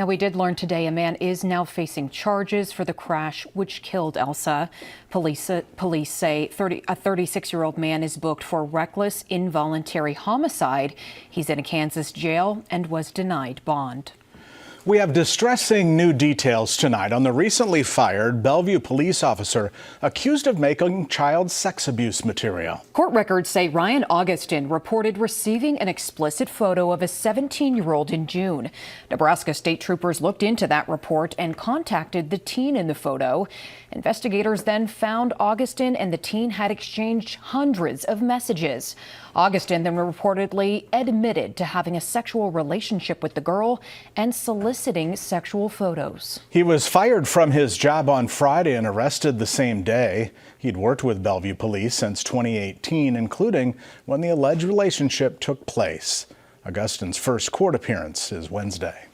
Now, we did learn today a man is now facing charges for the crash which killed Elsa. Police say a 36-year-old man is booked for reckless involuntary homicide. He's in a Kansas jail and was denied bond. We have distressing new details tonight on the recently fired Bellevue police officer accused of making child sex abuse material. Court records say Ryan Augustin reported receiving an explicit photo of a 17-year-old in June. Nebraska state troopers looked into that report and contacted the teen in the photo. Investigators then found Augustin and the teen had exchanged hundreds of messages. Augustin then reportedly admitted to having a sexual relationship with the girl and soliciting sexual photos. He was fired from his job on Friday and arrested the same day. He'd worked with Bellevue Police since 2018, including when the alleged relationship took place. Augustin's first court appearance is Wednesday.